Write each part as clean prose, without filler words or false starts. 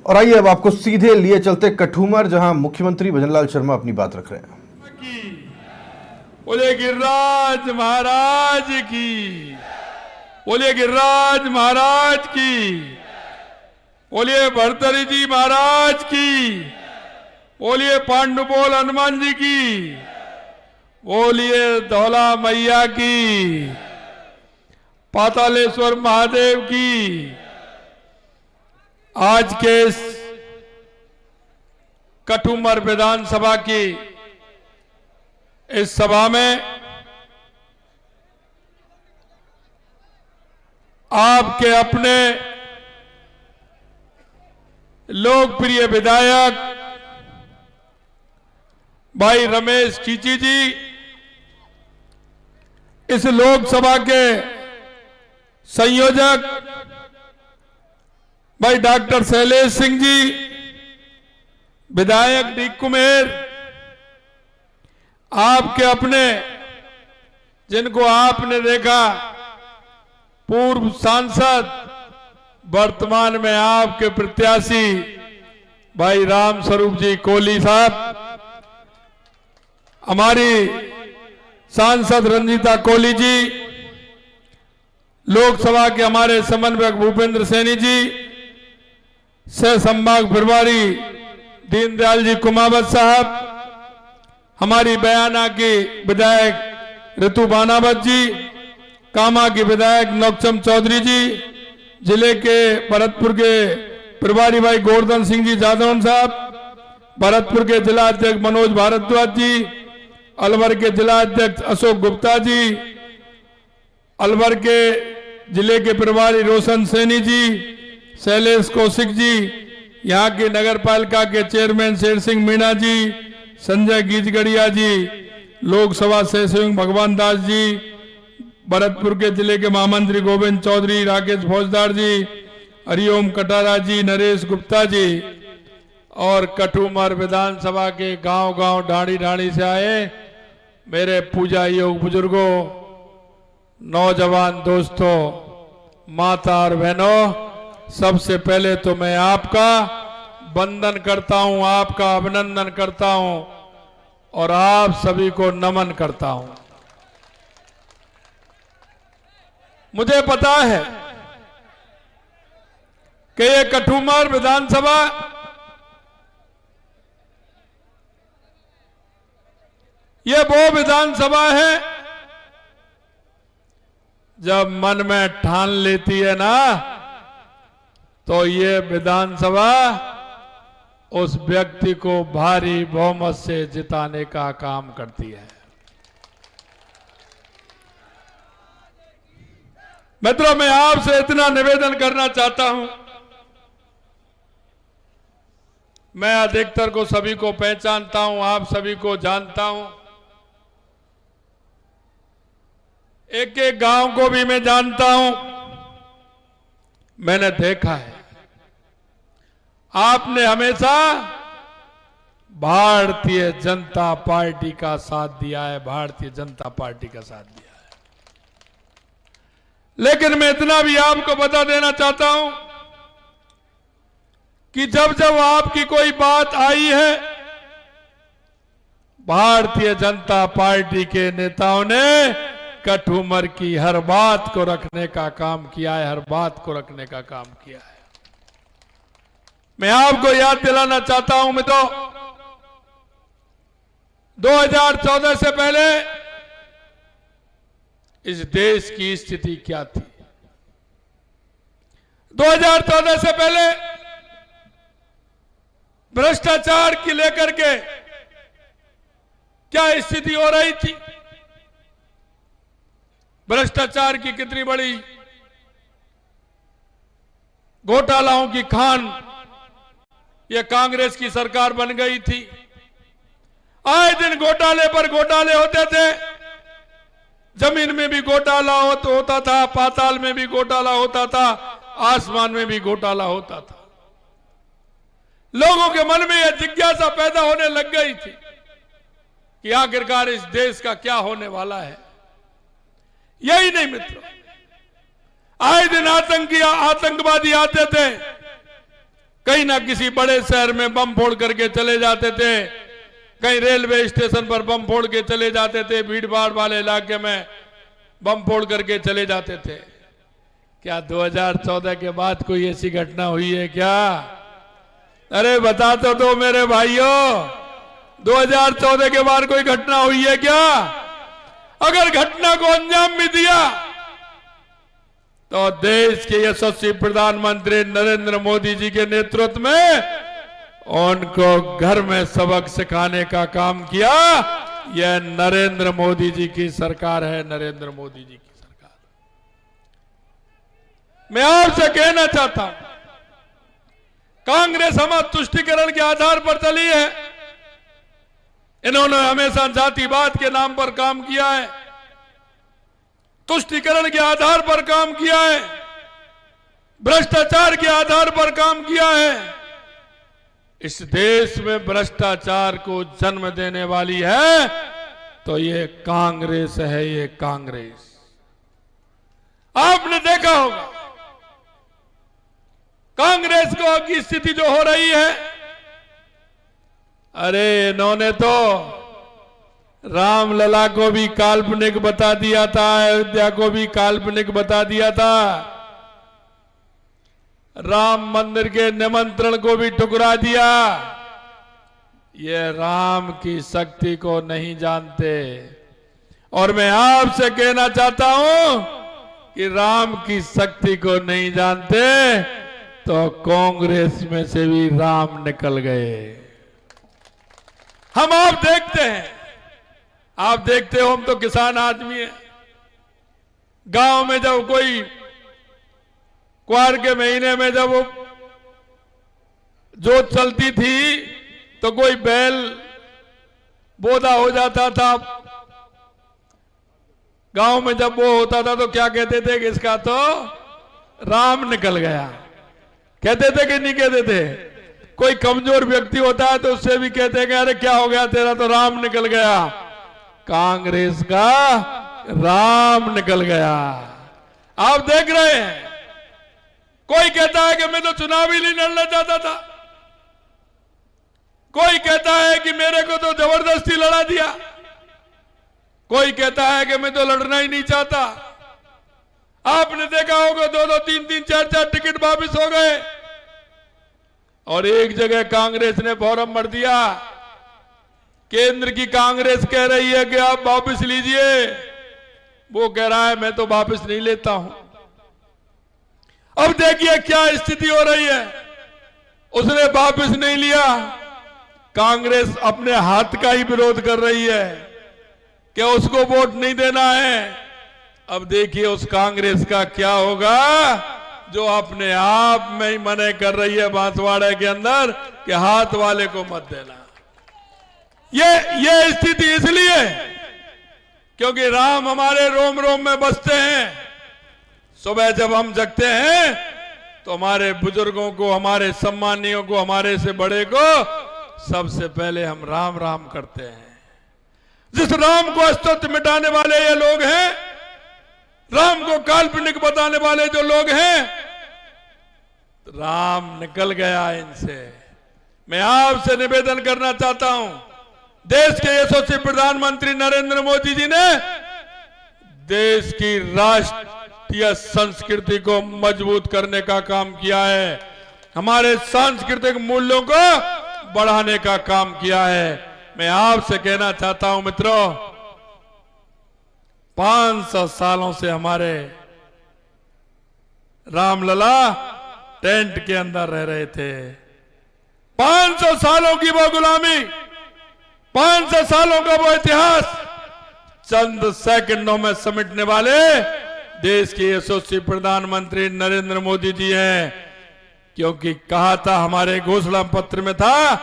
और आइए अब आपको सीधे लिए चलते कठूमर, जहां मुख्यमंत्री भजनलाल शर्मा अपनी बात रख रहे हैं। बोले गिरिराज महाराज की, बोले गिरिराज महाराज की, बोलिए भरतरी जी महाराज की, बोलिए पांडुपोल हनुमान जी की, बोलिए धौला मैया की, पातालेश्वर महादेव की। आज के इस कठूमर विधानसभा की इस सभा में आपके अपने लोकप्रिय विधायक भाई रमेश चीची जी, इस लोकसभा के संयोजक भाई डॉक्टर शैलेश सिंह जी, विधायक डी कुमेर, आपके अपने जिनको आपने देखा पूर्व सांसद, वर्तमान में आपके प्रत्याशी भाई राम स्वरूप जी कोहली साहब, हमारी सांसद रंजीता कोहली जी, लोकसभा के हमारे समन्वयक भूपेंद्र सैनी जी, सह संभाग प्रभारी दीनदयाल जी कुमावत साहब, हमारी बयाना की विधायक ऋतु बानावत जी, कामा की विधायक नौकचम चौधरी जी, जिले के भरतपुर के प्रभारी भाई गोवर्धन सिंह जी जादौन साहब, भरतपुर के जिला अध्यक्ष मनोज भारद्वाज जी, अलवर के जिला अध्यक्ष अशोक गुप्ता जी, अलवर के जिले के प्रभारी रोशन सैनी जी, शैलेश कौशिक जी, यहाँ की नगर पालिका के चेयरमैन शेर सिंह मीणा जी, संजय गीजगढ़िया जी, लोकसभा से सिंह भगवान दास जी, भरतपुर के जिले के महामंत्री गोविंद चौधरी, राकेश फौजदार जी, हरिओम कटारा जी, नरेश गुप्ता जी, और कठूमर विधानसभा के गांव-गांव ढाणी-ढाणी से आए मेरे पूजा योग बुजुर्गों, नौजवान दोस्तों, माता और बहनों, सबसे पहले तो मैं आपका वंदन करता हूं, आपका अभिनंदन करता हूं और आप सभी को नमन करता हूं। मुझे पता है कि ये कठूमर विधानसभा ये वो विधानसभा है जब मन में ठान लेती है ना, तो ये विधानसभा उस व्यक्ति को भारी बहुमत से जिताने का काम करती है। मित्रों, मैं आपसे इतना निवेदन करना चाहता हूं, मैं अधिकतर को सभी को पहचानता हूं, आप सभी को जानता हूं, एक एक गांव को भी मैं जानता हूं, मैंने देखा है आपने हमेशा भारतीय जनता पार्टी का साथ दिया है, भारतीय जनता पार्टी का साथ दिया है। लेकिन मैं इतना भी आपको बता देना चाहता हूं कि जब जब आपकी कोई बात आई है, भारतीय जनता पार्टी के नेताओं ने कठूमर की हर बात को रखने का काम किया है, हर बात को रखने का काम किया है। मैं आपको याद दिलाना चाहता हूं, मैं तो 2014 से पहले इस देश की स्थिति क्या थी। 2014 से पहले भ्रष्टाचार की लेकर के क्या स्थिति हो रही थी, भ्रष्टाचार की कितनी बड़ी घोटालाओं की खान ये कांग्रेस की सरकार बन गई थी। आए दिन घोटाले पर घोटाले होते थे, जमीन में भी घोटाला होता था, पाताल में भी घोटाला होता था, आसमान में भी घोटाला होता था। लोगों के मन में यह जिज्ञासा पैदा होने लग गई थी कि आखिरकार इस देश का क्या होने वाला है। यही नहीं मित्रों, आए दिन आतंकवादी आते थे, कहीं ना किसी बड़े शहर में बम फोड़ करके चले जाते थे, कहीं रेलवे स्टेशन पर बम फोड़ के चले जाते थे, भीड़ भाड़ वाले इलाके में बम फोड़ करके चले जाते थे। क्या 2014 के बाद कोई ऐसी घटना हुई है क्या? अरे बता तो दो मेरे भाइयों, 2014 के बाद कोई घटना हुई है क्या? अगर घटना को अंजाम भी दिया तो देश के यशस्वी प्रधानमंत्री नरेंद्र मोदी जी के नेतृत्व में उनको घर में सबक सिखाने का काम किया। यह नरेंद्र मोदी जी की सरकार है, नरेंद्र मोदी जी की सरकार। मैं आपसे कहना चाहता हूं, कांग्रेस हम तुष्टीकरण के आधार पर चली है। इन्होंने हमेशा जातिवाद के नाम पर काम किया है, तुष्टीकरण के आधार पर काम किया है, भ्रष्टाचार के आधार पर काम किया है। इस देश में भ्रष्टाचार को जन्म देने वाली है तो ये कांग्रेस है, ये कांग्रेस। आपने देखा होगा कांग्रेस को की स्थिति जो हो रही है, अरे इन्होंने तो रामलला को भी काल्पनिक बता दिया था, अयोध्या को भी काल्पनिक बता दिया था, राम मंदिर के निमंत्रण को भी ठुकरा दिया। ये राम की शक्ति को नहीं जानते। और मैं आपसे कहना चाहता हूं कि राम की शक्ति को नहीं जानते तो कांग्रेस में से भी राम निकल गए। हम आप देखते हैं, आप देखते हो, हम तो किसान आदमी हैं। गांव में जब कोई क्वार के महीने में जब जोत चलती थी तो कोई बैल बोधा हो जाता था। गांव में जब वो होता था तो क्या कहते थे कि इसका तो राम निकल गया, कहते थे कि नहीं कहते थे? कोई कमजोर व्यक्ति होता है तो उससे भी कहते हैं कि अरे क्या हो गया तेरा तो राम निकल गया। कांग्रेस का राम निकल गया। आप देख रहे हैं, कोई कहता है कि मैं तो चुनाव ही नहीं लड़ना चाहता था, कोई कहता है कि मेरे को तो जबरदस्ती लड़ा दिया, कोई कहता है कि मैं तो लड़ना ही नहीं चाहता। आपने देखा होगा 2-2, 3-3, 4-4 टिकट वापस हो गए और एक जगह कांग्रेस ने फॉर्म भर दिया। केंद्र की कांग्रेस कह रही है कि आप वापस लीजिए, वो कह रहा है मैं तो वापस नहीं लेता हूं। अब देखिए क्या स्थिति हो रही है, उसने वापस नहीं लिया, कांग्रेस अपने हाथ का ही विरोध कर रही है कि उसको वोट नहीं देना है। अब देखिए उस कांग्रेस का क्या होगा जो अपने आप में ही मना कर रही है बांसवाड़े के अंदर कि हाथ वाले को मत देना। ये स्थिति इसलिए क्योंकि राम हमारे रोम रोम में बसते हैं। सुबह जब हम जगते हैं तो हमारे बुजुर्गों को, हमारे सम्मानियों को, हमारे से बड़े को सबसे पहले हम राम राम करते हैं। जिस राम को अस्तित्व मिटाने वाले ये लोग हैं, राम को काल्पनिक बताने वाले जो लोग हैं, राम निकल गया इनसे। मैं आपसे निवेदन करना चाहता हूं, देश के यशस्वी प्रधानमंत्री नरेंद्र मोदी जी ने देश की राष्ट्रीय संस्कृति को मजबूत करने का काम किया है, हमारे सांस्कृतिक मूल्यों को बढ़ाने का काम किया है। मैं आपसे कहना चाहता हूं मित्रों, 500 सालों से हमारे रामलला टेंट के अंदर रह रहे थे। 500 सालों की वो गुलामी, 500 सालों का वो इतिहास चंद सेकंडों में समेटने वाले देश के यशस्वी प्रधानमंत्री नरेंद्र मोदी जी हैं। क्योंकि कहा था, हमारे घोषणा पत्र में था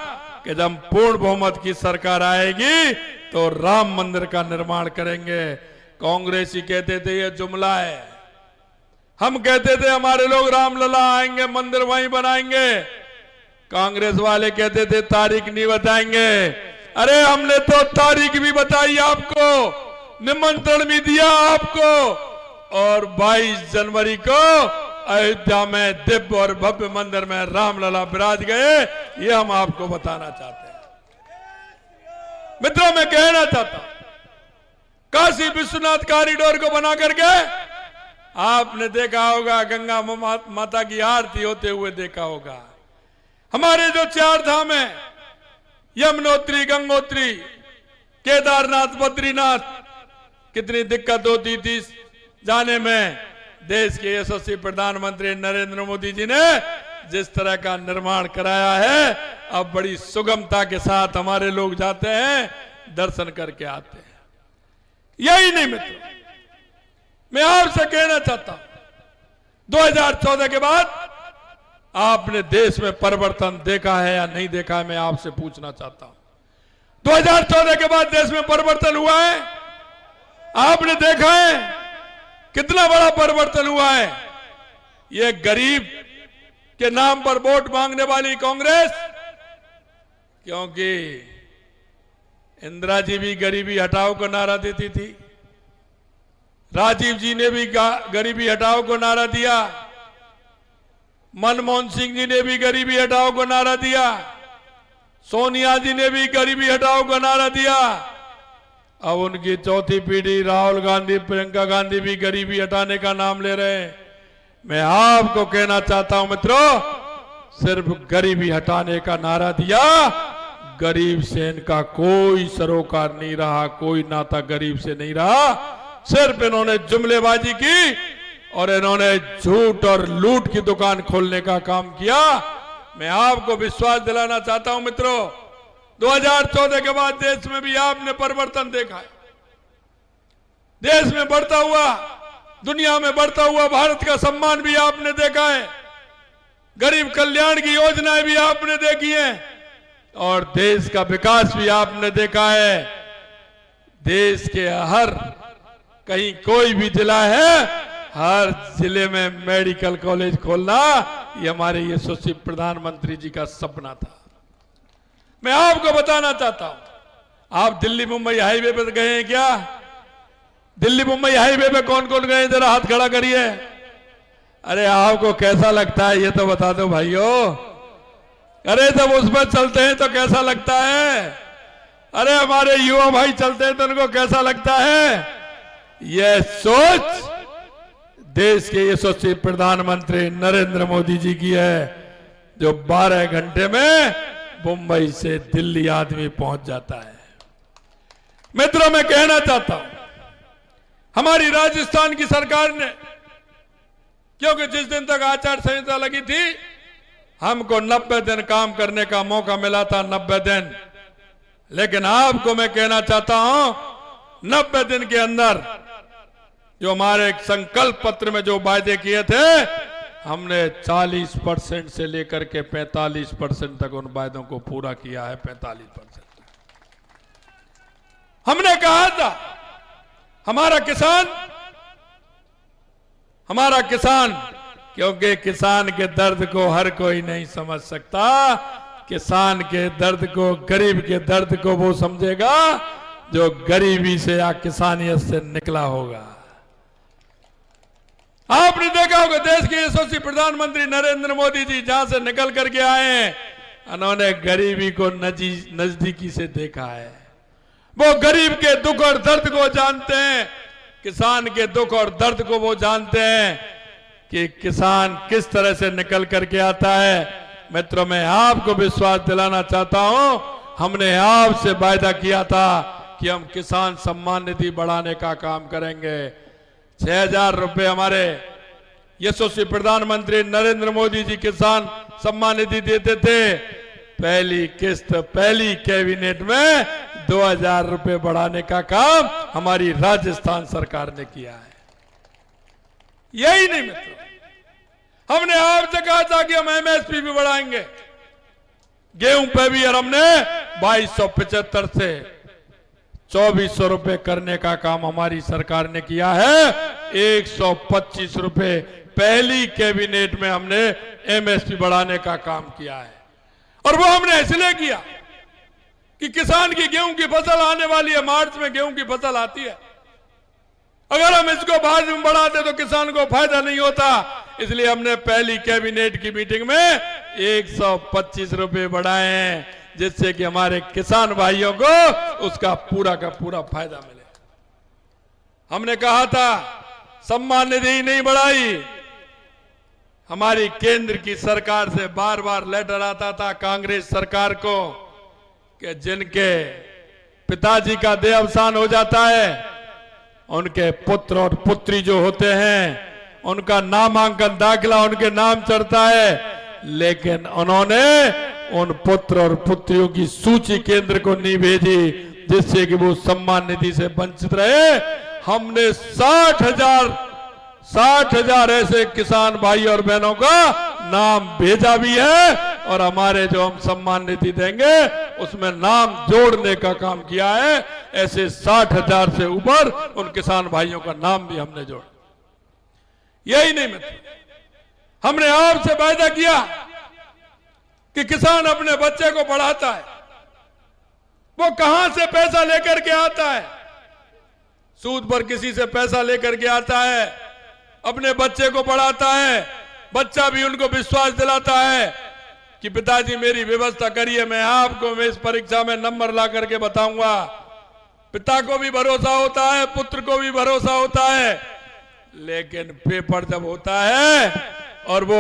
कि जब पूर्ण बहुमत की सरकार आएगी तो राम मंदिर का निर्माण करेंगे। कांग्रेसी कहते थे ये जुमला है, हम कहते थे हमारे लोग रामलला आएंगे, मंदिर वहीं बनाएंगे। कांग्रेस वाले कहते थे तारीख नहीं बताएंगे। अरे हमने तो तारीख भी बताई आपको, निमंत्रण भी दिया आपको, और 22 जनवरी को अयोध्या में दिव्य और भव्य मंदिर में रामलला विराज गए, ये हम आपको बताना चाहते हैं। मित्रों, मैं कहना चाहता हूं, काशी विश्वनाथ कॉरिडोर को बना करके आपने देखा होगा, गंगा माता की आरती होते हुए देखा होगा। हमारे जो 4 धाम है, यमुनोत्री, गंगोत्री, केदारनाथ, बद्रीनाथ, कितनी दिक्कत होती थी जाने में। देश के यशस्वी प्रधानमंत्री नरेंद्र मोदी जी ने जिस तरह का निर्माण कराया है, अब बड़ी सुगमता के साथ हमारे लोग जाते हैं, दर्शन करके आते हैं। यही नहीं मित्रों, मैं आपसे कहना चाहता हूं, 2014 के बाद आपने देश में परिवर्तन देखा है या नहीं देखा है, मैं आपसे पूछना चाहता हूं। 2014 के बाद देश में परिवर्तन हुआ है, आपने देखा है कितना बड़ा परिवर्तन हुआ है। ये गरीब के नाम पर वोट मांगने वाली कांग्रेस, क्योंकि इंदिरा जी भी गरीबी हटाओ को नारा देती थी, राजीव जी ने भी गरीबी हटाओ को नारा दिया, मनमोहन सिंह जी ने भी गरीबी हटाओ को नारा दिया, सोनिया जी ने भी गरीबी हटाओ को नारा दिया। अब उनकी चौथी पीढ़ी राहुल गांधी, प्रियंका गांधी भी गरीबी हटाने का नाम ले रहे हैं। मैं आपको कहना चाहता हूं मित्रों, सिर्फ गरीबी हटाने का नारा दिया, गरीब से इनका कोई सरोकार नहीं रहा, कोई नाता गरीब से नहीं रहा। सिर्फ इन्होंने जुमलेबाजी की और इन्होंने झूठ और लूट की दुकान खोलने का काम किया। मैं आपको विश्वास दिलाना चाहता हूं मित्रों, 2014 के बाद देश में भी आपने परिवर्तन देखा है। देश में बढ़ता हुआ, दुनिया में बढ़ता हुआ भारत का सम्मान भी आपने देखा है, गरीब कल्याण की योजनाएं भी आपने देखी हैं और देश का विकास भी आपने देखा है। देश के हर कहीं कोई भी जिला है, हर जिले में मेडिकल कॉलेज खोलना, ये हमारे यशस्वी प्रधानमंत्री जी का सपना था। मैं आपको बताना चाहता हूं, आप दिल्ली मुंबई हाईवे पर गए हैं क्या? दिल्ली मुंबई हाईवे पे कौन कौन गए, जरा हाथ खड़ा करिए। अरे आपको कैसा लगता है ये तो बता दो भाइयों। अरे जब उस पर चलते हैं तो कैसा लगता है? अरे हमारे युवा भाई चलते हैं तो उनको कैसा लगता है? यह सोच देश के यशस्वी प्रधानमंत्री नरेंद्र मोदी जी की है, जो 12 घंटे में मुंबई से दिल्ली आदमी पहुंच जाता है। मित्रों, मैं कहना चाहता हूं, हमारी राजस्थान की सरकार ने, क्योंकि जिस दिन तक आचार संहिता लगी थी, हमको 90 दिन काम करने का मौका मिला था, 90 दिन। लेकिन आपको मैं कहना चाहता हूं, 90 दिन के अंदर जो हमारे संकल्प पत्र में जो वायदे किए थे, हमने 40% से लेकर के 45% तक उन वायदों को पूरा किया है। 45% हमने कहा था, हमारा किसान, क्योंकि किसान के दर्द को हर कोई नहीं समझ सकता। किसान के दर्द को, गरीब के दर्द को वो समझेगा जो गरीबी से या किसानियत से निकला होगा। आपने देखा होगा, देश के यशस्वी प्रधानमंत्री नरेंद्र मोदी जी जहां से निकल करके आए हैं, उन्होंने गरीबी को नजदीकी से देखा है। वो गरीब के दुख और दर्द को जानते हैं, किसान के दुख और दर्द को वो जानते हैं कि किसान किस तरह से निकल करके आता है। मित्रों, मैं आपको विश्वास दिलाना चाहता हूं, हमने आपसे वायदा किया था कि हम किसान सम्मान निधि बढ़ाने का काम करेंगे। 6,000 रुपए हमारे यशस्वी प्रधानमंत्री नरेंद्र मोदी जी किसान सम्मान निधि देते थे। पहली किस्त, पहली कैबिनेट में 2,000 रुपए बढ़ाने का काम हमारी राजस्थान सरकार ने किया है। यही नहीं मित्रों, हमने आपसे कहा था कि हम एमएसपी भी बढ़ाएंगे, गेहूं पे भी, और हमने 2275 से 2400 रुपए करने का काम हमारी सरकार ने किया है। 125 रुपए पहली कैबिनेट में हमने एमएसपी बढ़ाने का काम किया है। और वो हमने इसलिए किया कि किसान की गेहूं की फसल आने वाली है, मार्च में गेहूं की फसल आती है। अगर हम इसको बाद में बढ़ाते तो किसान को फायदा नहीं होता, इसलिए हमने पहली कैबिनेट की मीटिंग में 125 रुपए बढ़ाए हैं, जिससे कि हमारे किसान भाइयों को उसका पूरा का पूरा फायदा मिले। हमने कहा था सम्मान निधि नहीं बढ़ाई। हमारी केंद्र की सरकार से बार बार लेटर आता था कांग्रेस सरकार को कि जिनके पिताजी का देहावसान हो जाता है, उनके पुत्र और पुत्री जो होते हैं उनका नामांकन दाखिला उनके नाम चढ़ता है, लेकिन उन्होंने उन पुत्र और पुत्रियों की सूची केंद्र को नहीं भेजी, जिससे कि वो सम्मान निधि से वंचित रहे। हमने 60,000 ऐसे किसान भाई और बहनों का नाम भेजा भी है, और हमारे जो हम सम्मान निधि देंगे उसमें नाम जोड़ने का काम किया है। ऐसे 60,000 से ऊपर उन किसान भाइयों का नाम भी हमने जोड़ा। यही नहीं मित्र, हमने आपसे वायदा किया कि किसान अपने बच्चे को पढ़ाता है, वो कहां से पैसा लेकर के आता है? सूद पर किसी से पैसा लेकर के आता है, अपने बच्चे को पढ़ाता है। बच्चा भी उनको विश्वास दिलाता है कि पिताजी मेरी व्यवस्था करिए, मैं इस परीक्षा में नंबर ला करके बताऊंगा। पिता को भी भरोसा होता है, पुत्र को भी भरोसा होता है, लेकिन पेपर जब होता है और वो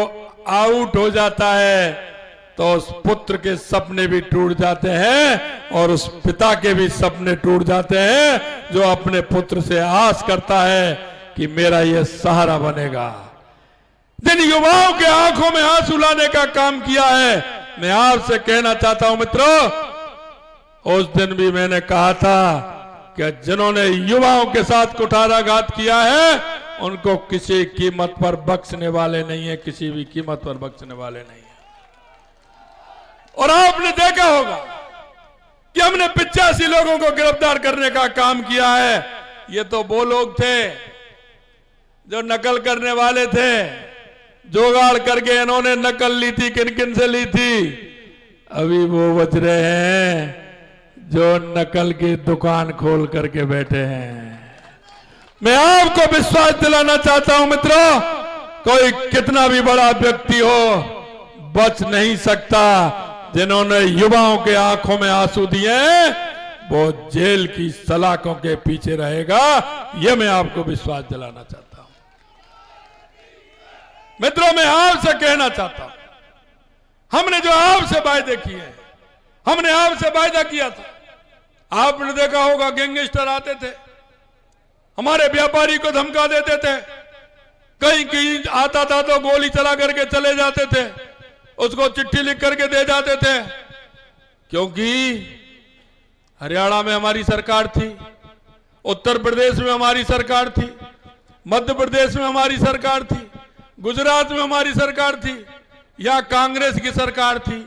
आउट हो जाता है तो उस पुत्र के सपने भी टूट जाते हैं और उस पिता के भी सपने टूट जाते हैं जो अपने पुत्र से आस करता है कि मेरा ये सहारा बनेगा। जिन युवाओं के आंखों में आंसू लाने का काम किया है, मैं आपसे कहना चाहता हूं मित्रों, उस दिन भी मैंने कहा था कि जिन्होंने युवाओं के साथ कुठाराघात किया है उनको किसी कीमत पर बख्शने वाले नहीं है, किसी भी कीमत पर बख्शने वाले नहीं है। और आपने देखा होगा कि हमने 85 लोगों को गिरफ्तार करने का काम किया है। ये तो वो लोग थे जो नकल करने वाले थे, जोगाड़ करके इन्होंने नकल ली थी, किन किन से ली थी। अभी वो बच रहे हैं जो नकल की दुकान खोल करके बैठे हैं। मैं आपको विश्वास दिलाना चाहता हूं मित्रों, कोई कितना भी बड़ा व्यक्ति हो बच नहीं सकता। जिन्होंने युवाओं के आंखों में आंसू दिए वो जेल की सलाखों के पीछे रहेगा, यह मैं आपको विश्वास दिलाना चाहता हूं। मित्रों, मैं आपसे कहना चाहता हूं, हमने जो आपसे वायदे किए, हमने आपसे वायदा किया था। आपने देखा होगा गैंगस्टर आते थे, हमारे व्यापारी को धमका देते थे, कहीं कहीं आता था तो गोली चला करके चले जाते थे, उसको चिट्ठी लिख करके दे जाते थे। क्योंकि हरियाणा में हमारी सरकार थी, उत्तर प्रदेश में हमारी सरकार थी, मध्य प्रदेश में हमारी सरकार थी, गुजरात में हमारी सरकार थी, या कांग्रेस की सरकार थी।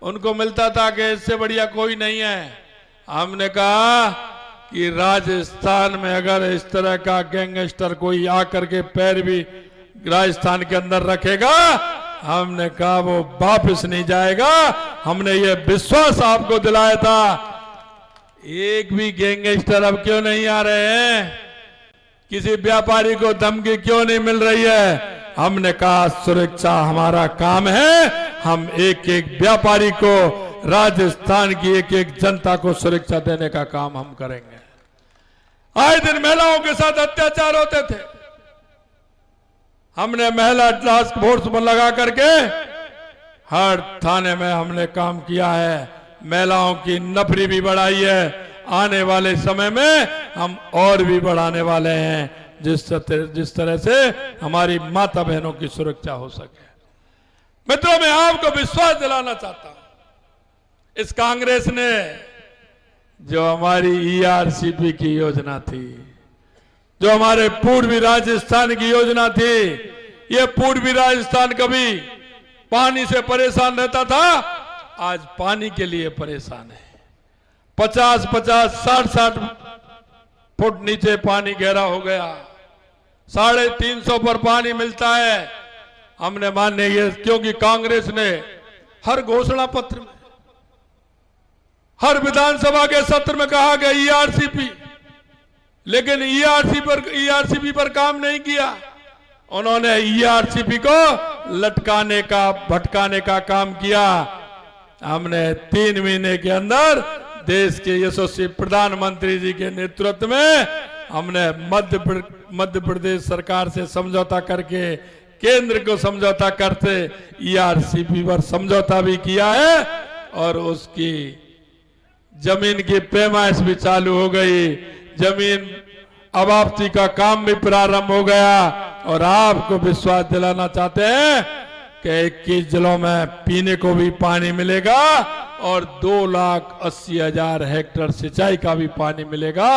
उनको मिलता था कि इससे बढ़िया कोई नहीं है। हमने कहा कि राजस्थान में अगर इस तरह का गैंगस्टर कोई आकर के पैर भी राजस्थान के अंदर रखेगा, हमने कहा वो वापस नहीं जाएगा। हमने ये विश्वास आपको दिलाया था। एक भी गैंगस्टर अब क्यों नहीं आ रहे हैं? किसी व्यापारी को धमकी क्यों नहीं मिल रही है? हमने कहा सुरक्षा हमारा काम है, हम एक एक व्यापारी को, राजस्थान की एक एक जनता को सुरक्षा देने का काम हम करेंगे। आए दिन महिलाओं के साथ अत्याचार होते थे, हमने महिला टास्क फोर्स पर लगा करके हर थाने में हमने काम किया है। महिलाओं की नफरी भी बढ़ाई है। आने वाले समय में हम और भी बढ़ाने वाले हैं, जिस तरह से हमारी माता बहनों की सुरक्षा हो सके। मित्रों, मैं आपको विश्वास दिलाना चाहता हूं, इस कांग्रेस ने जो हमारी ईआरसीपी की योजना थी, जो हमारे पूर्वी राजस्थान की योजना थी, ये पूर्वी राजस्थान कभी पानी से परेशान रहता था, आज पानी के लिए परेशान है। 50-50, 60-60 फुट नीचे पानी गहरा हो गया, 350 पर पानी मिलता है। हमने मान्य ये, क्योंकि कांग्रेस ने हर घोषणा पत्र में, हर विधानसभा के सत्र में कहा गया ईआरसीपी, लेकिन ईआरसीपी पर काम नहीं किया। उन्होंने ईआरसीपी को लटकाने का भटकाने का काम किया। हमने 3 महीने के अंदर देश के यशस्वी प्रधानमंत्री जी के नेतृत्व में हमने मध्य प्रदेश सरकार से समझौता करके केंद्र को समझौता करते ईआरसीपी पर समझौता भी किया है और उसकी जमीन की पैमाइश भी चालू हो गई। जमीन अबाप्ती का काम भी प्रारंभ हो गया और आपको विश्वास दिलाना चाहते हैं कि 21 जिलों में पीने को भी पानी मिलेगा और 2,80,000 हेक्टेयर सिंचाई का भी पानी मिलेगा।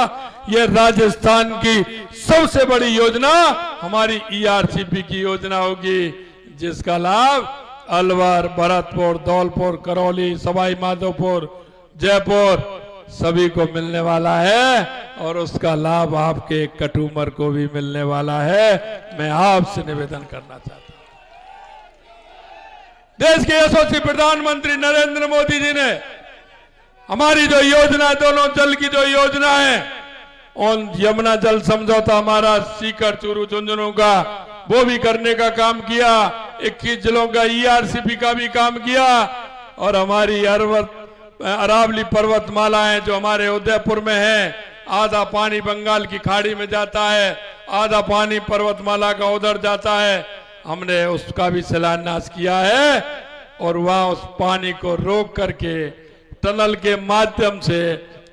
यह राजस्थान की सबसे बड़ी योजना हमारी ईआरसीपी की योजना होगी, जिसका लाभ अलवर, भरतपुर, धौलपुर, करौली, सवाई माधोपुर, जयपुर सभी को मिलने वाला है और उसका लाभ आपके कटुमर को भी मिलने वाला है। मैं आपसे निवेदन करना चाहता हूं, देश के यशस्वी प्रधानमंत्री नरेंद्र मोदी जी ने हमारी जो योजना, दोनों जल की जो योजना है, उन यमुना जल समझौता हमारा सीकर, चूरू, झुंझुनू का वो भी करने का काम किया, 21 जिलों का ईआरसीपी का भी काम किया और हमारी अरावली पर्वतमालाएं जो हमारे उदयपुर में है, आधा पानी बंगाल की खाड़ी में जाता है, आधा पानी पर्वतमाला का उधर जाता है, हमने उसका भी शिलान्यास किया है और वहां उस पानी को रोक करके टनल के माध्यम से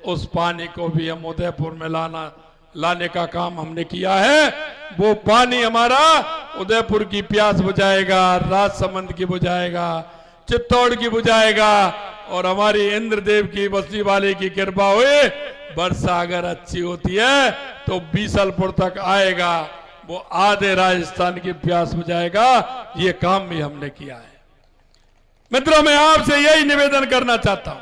उस पानी को भी हम उदयपुर में लाने का काम हमने किया है। वो पानी हमारा उदयपुर की प्यास बुझाएगा, राजसमंद की बुझाएगा, चित्तौड़ की बुझाएगा और हमारी इंद्रदेव की बस्ती वाले की कृपा हुई, वर्षा अगर अच्छी होती है तो बीसलपुर तक आएगा, वो आधे राजस्थान की प्यास बुझाएगा। ये काम भी हमने किया है। मित्रों, मैं आपसे यही निवेदन करना चाहता हूं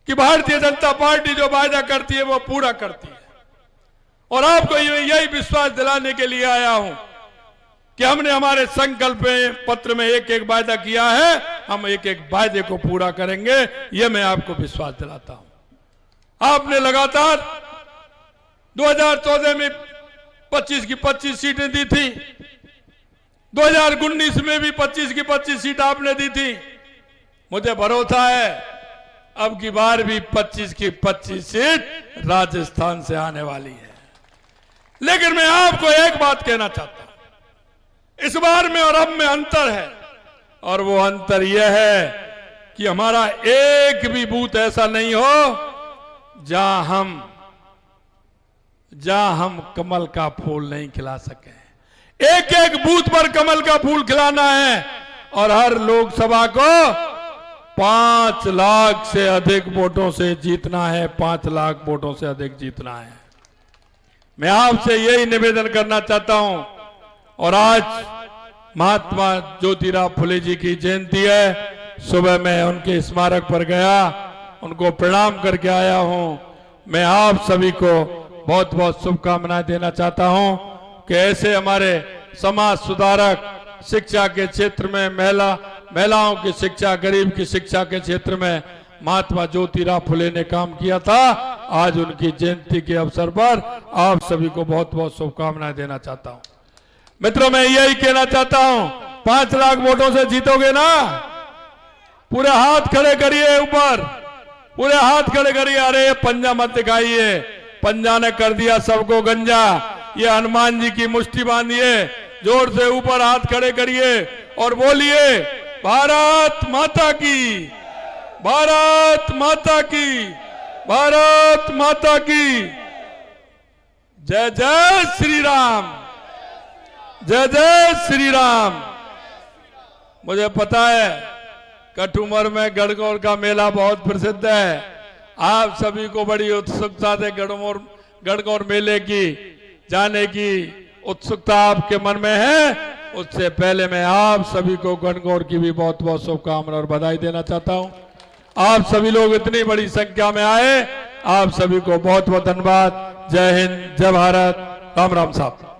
कि भारतीय जनता पार्टी जो वायदा करती है वो पूरा करती है और आपको यही विश्वास दिलाने के लिए आया हूं कि हमने हमारे संकल्प पत्र में एक एक वायदा किया है, हम एक एक वायदे को पूरा करेंगे, यह मैं आपको विश्वास दिलाता हूं। आपने लगातार 2014 में 25 की 25 सीटें दी थी, 2019 में भी 25 की 25 सीट आपने दी थी। मुझे भरोसा है अब की बार भी 25 की 25 सीट राजस्थान से आने वाली है। लेकिन मैं आपको एक बात कहना चाहता हूं, इस बार में और अब में अंतर है और वो अंतर यह है कि हमारा एक भी बूथ ऐसा नहीं हो जहां हम कमल का फूल नहीं खिला सके। एक एक बूथ पर कमल का फूल खिलाना है और हर लोकसभा को 5 लाख से अधिक वोटों से जीतना है, 5 लाख वोटों से अधिक जीतना है। मैं आपसे यही निवेदन करना चाहता हूं और आज महात्मा ज्योतिराव फुले जी की जयंती है। सुबह मैं उनके स्मारक पर गया, उनको प्रणाम करके आया हूं। मैं आप सभी को बहुत बहुत शुभकामनाएं देना चाहता हूं कि ऐसे हमारे समाज सुधारक, शिक्षा के क्षेत्र में महिलाओं की शिक्षा, गरीब की शिक्षा के क्षेत्र में महात्मा ज्योतिराव फुले ने काम किया था। आज उनकी जयंती के अवसर पर आप सभी को बहुत बहुत शुभकामनाएं देना चाहता हूं। मित्रों, मैं यही कहना चाहता हूं, 5 लाख वोटों से जीतोगे ना? पूरे हाथ खड़े करिए ऊपर, पूरे हाथ खड़े करिए। अरे पंजा मत दिखाइए, पंजा ने कर दिया सबको गंजा। ये हनुमान जी की मुट्ठी बांधिए, जोर से ऊपर हाथ खड़े करिए और बोलिए, भारत माता की, भारत माता की, भारत माता की। जय जय श्री राम, जय जय श्री राम। मुझे पता है कटुमर में गणगौर का मेला बहुत प्रसिद्ध है। आप सभी को बड़ी उत्सुकता से गणगौर मेले की जाने की उत्सुकता आपके मन में है। उससे पहले मैं आप सभी को गणगौर की भी बहुत बहुत शुभकामनाएं और बधाई देना चाहता हूं। आप सभी लोग इतनी बड़ी संख्या में आए, आप सभी को बहुत बहुत धन्यवाद। जय हिंद, जय भारत, राम राम साहब।